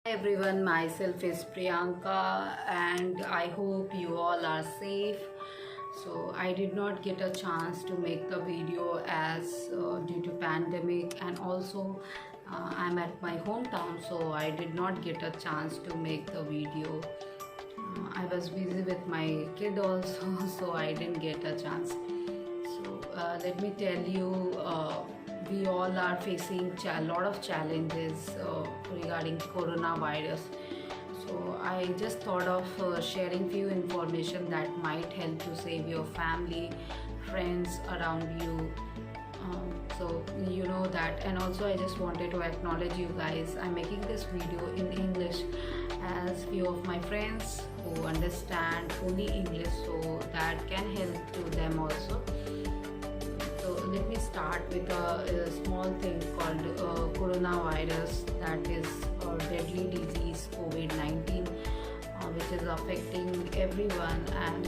Everyone, myself is Priyanka and I hope you all are safe. So I did not get a chance to make the video as due to pandemic, and also I'm at my hometown, so I did not get a chance to make the video. I was busy with my kid also so I didn't get a chance. So let me tell you, we all are facing a lot of challenges regarding coronavirus. So I just thought of sharing few information that might help to save your family, friends around you. So you know that, and also I just wanted to acknowledge you guys. I'm making this video in English as few of my friends who understand only English, so that can help to them also. So let me start with a small thing called coronavirus, that is a deadly disease COVID-19, which is affecting everyone, and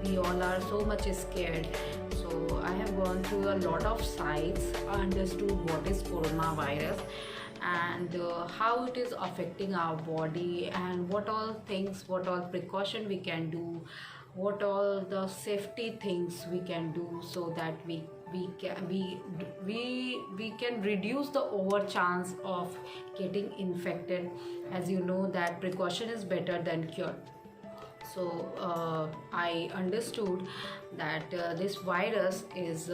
we all are so much scared. So I have gone through a lot of sites, understood what is coronavirus and how it is affecting our body, and what all things, what all precaution we can do, what all the safety things we can do, so that we can reduce the over chance of getting infected. As you know that precaution is better than cure. So I understood that this virus is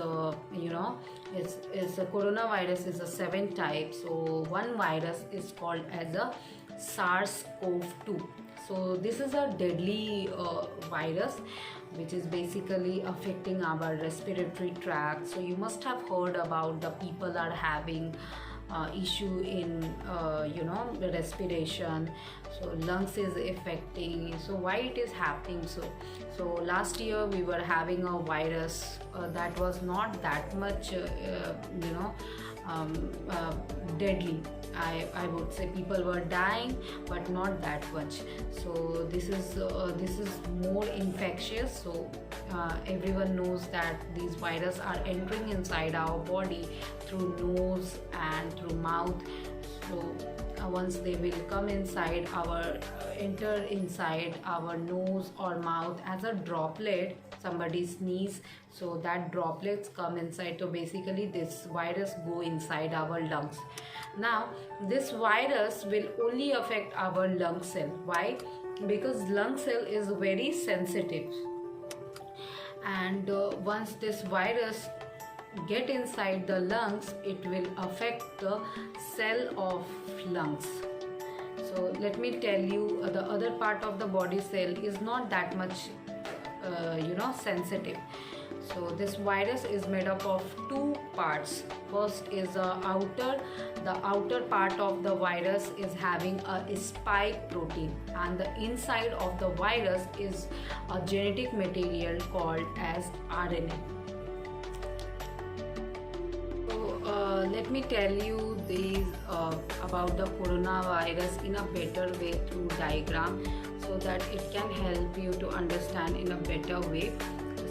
it's a coronavirus is a 7 type. So one virus is called as a SARS-CoV-2. So this is a deadly virus which is basically affecting our respiratory tract. So you must have heard about the people are having issue in the respiration, so lungs is affecting. So why it is happening? So last year we were having a virus that was not that much deadly. I would say people were dying, but not that much. So this is more infectious. So everyone knows that these viruses are entering inside our body through nose and through mouth. So once they will come inside enter inside our nose or mouth as a droplet, somebody sneeze, so that droplets come inside. So basically this virus go inside our lungs. Now this virus will only affect our lung cell. Why? Because lung cell is very sensitive, and once this virus get inside the lungs, it will affect the cell of lungs. So let me tell you, the other part of the body cell is not that much sensitive. So this virus is made up of 2 parts. First is the outer part of the virus is having a spike protein, and the inside of the virus is a genetic material called as RNA. Let me tell you these about the coronavirus in a better way through diagram, so that it can help you to understand in a better way.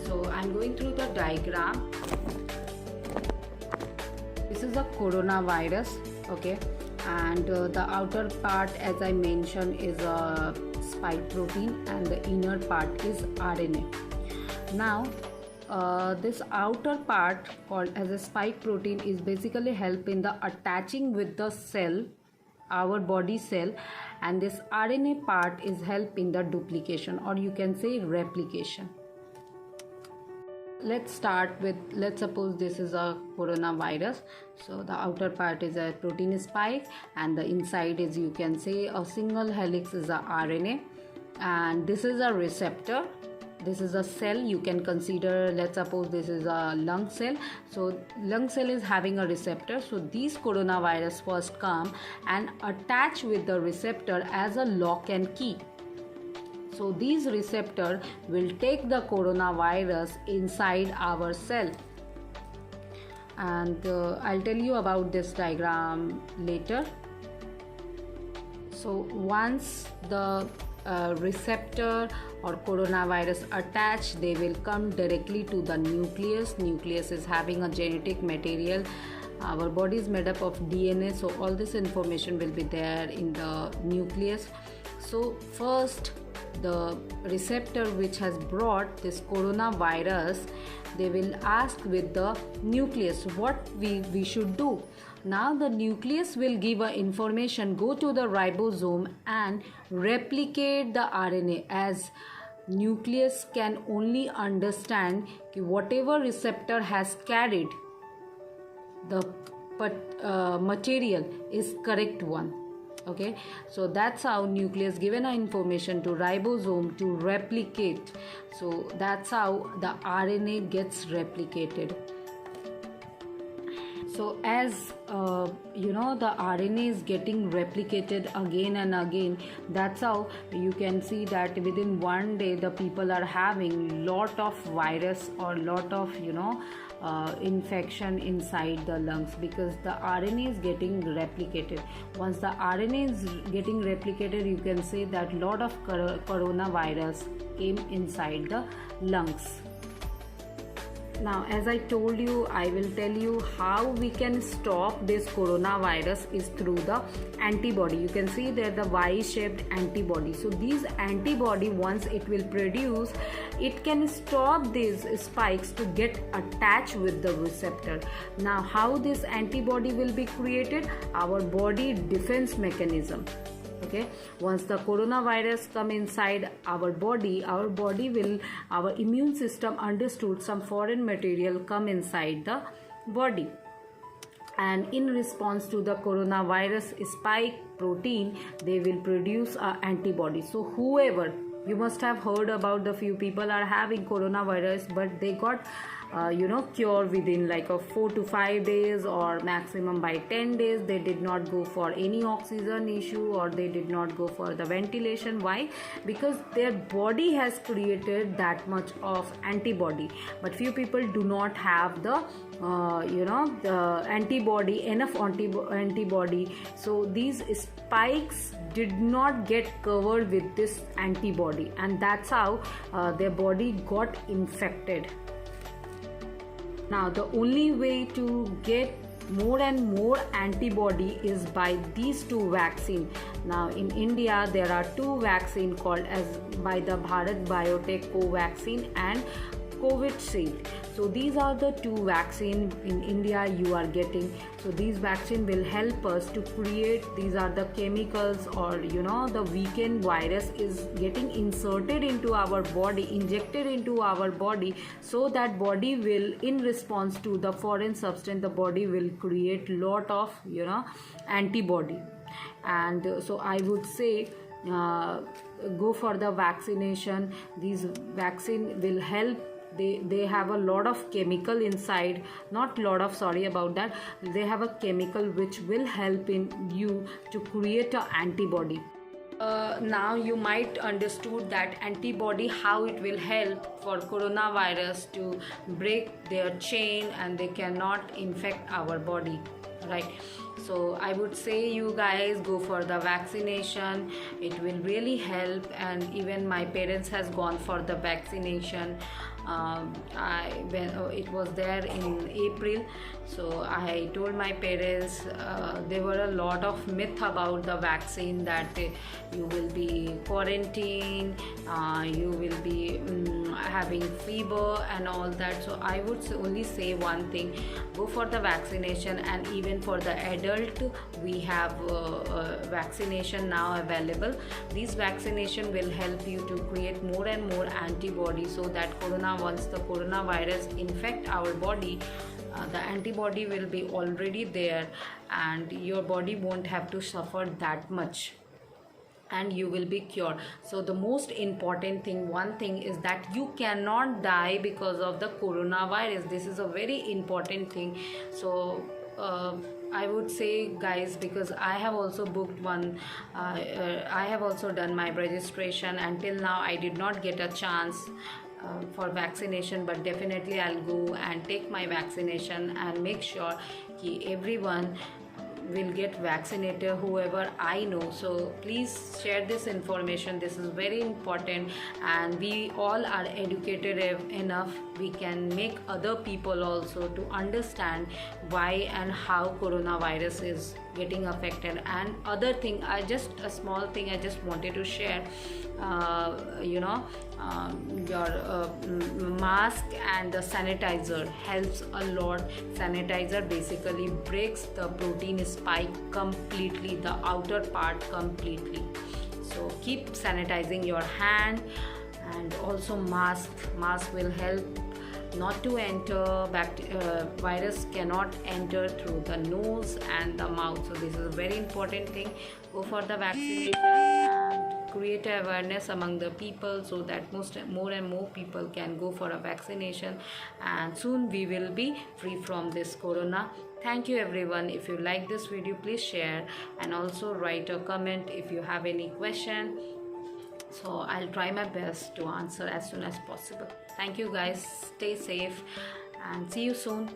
So I'm going through the diagram. This is a coronavirus, okay, and the outer part, as I mentioned, is a spike protein, and the inner part is RNA. Now this outer part called as a spike protein is basically help in the attaching with the cell, our body cell, and this RNA part is help in the duplication, or you can say replication. Let's start with, let's suppose this is a coronavirus. So the outer part is a protein spike, and the inside is, you can say, a single helix is a RNA, and this is a receptor. This is a cell, you can consider, let's suppose this is a lung cell. So lung cell is having a receptor. So these coronavirus first come and attach with the receptor as a lock and key. So these receptor will take the coronavirus inside our cell, and I'll tell you about this diagram later. So once the receptor or coronavirus attach, they will come directly to the nucleus. Nucleus is having a genetic material Our body is made up of DNA, so all this information will be there in the nucleus. So first, the receptor which has brought this coronavirus, they will ask with the nucleus what we should do. Now the nucleus will give a information, go to the ribosome and replicate the RNA, as nucleus can only understand whatever receptor has carried the material is correct one. Okay, so that's how nucleus given a information to ribosome to replicate. So that's how the RNA gets replicated. So as the RNA is getting replicated again and again, that's how you can see that within one day the people are having lot of virus or lot of infection inside the lungs, because the RNA is getting replicated. Once the RNA is getting replicated, you can say that lot of coronavirus came inside the lungs. Now, as I told you, I will tell you how we can stop this coronavirus is through the antibody. You can see there the Y-shaped antibody. So these antibody, once it will produce, it can stop these spikes to get attached with the receptor. Now, how this antibody will be created? Our body defense mechanism. Okay, once the coronavirus come inside our body will, our immune system understood some foreign material come inside the body, and in response to the coronavirus spike protein, they will produce a antibody. So whoever, you must have heard about the few people are having coronavirus, but they got cure within like 4 to 5 days or maximum by 10 days. They did not go for any oxygen issue, or they did not go for the ventilation. Why? Because their body has created that much of antibody, but few people do not have the the antibody, enough antibody. So these spikes did not get covered with this antibody, and that's how their body got infected. Now the only way to get more and more antibody is by these two vaccines. Now in India there are two vaccines called as by the Bharat Biotech Covaxin and Covishield. So these are the two vaccines in India you are getting. So these vaccine will help us to create, these are the chemicals, or the weakened virus is getting inserted into our body, injected into our body, so that body will, in response to the foreign substance, the body will create lot of antibody. And so I would say go for the vaccination. These vaccine will help. They have a lot of chemical inside, not lot of, sorry about that, they have a chemical which will help in you to create an antibody. Now you might understood that antibody, how it will help for coronavirus to break their chain and they cannot infect our body, right? So I would say you guys go for the vaccination. It will really help, and even my parents has gone for the vaccination. It was there in April, so I told my parents, there were a lot of myth about the vaccine, that you will be quarantined, you will be having fever and all that. So I would only say one thing: go for the vaccination. And even for the adult, we have vaccination now available. These vaccination will help you to create more and more antibodies, so that once the coronavirus infect our body, the antibody will be already there, and your body won't have to suffer that much, and you will be cured. So the most important thing, one thing, is that you cannot die because of the coronavirus. This is a very important thing. So I would say, guys, because I have also booked one, I have also done my registration. Until now I did not get a chance for vaccination, but definitely I'll go and take my vaccination and make sure that everyone will get vaccinated, whoever I know. So please share this information. This is very important, and we all are educated enough. We can make other people also to understand why and how coronavirus is getting affected. And other thing, a small thing I just wanted to share, your mask and the sanitizer helps a lot. Sanitizer basically breaks the protein spike completely, the outer part completely. So keep sanitizing your hand. And also mask will help not to enter virus cannot enter through the nose and the mouth. So this is a very important thing. Go for the vaccination and create awareness among the people, so that more and more people can go for a vaccination, and soon we will be free from this corona. Thank you everyone. If you like this video, please share and also write a comment if you have any question. So I'll try my best to answer as soon as possible. Thank you guys. Stay safe and see you soon.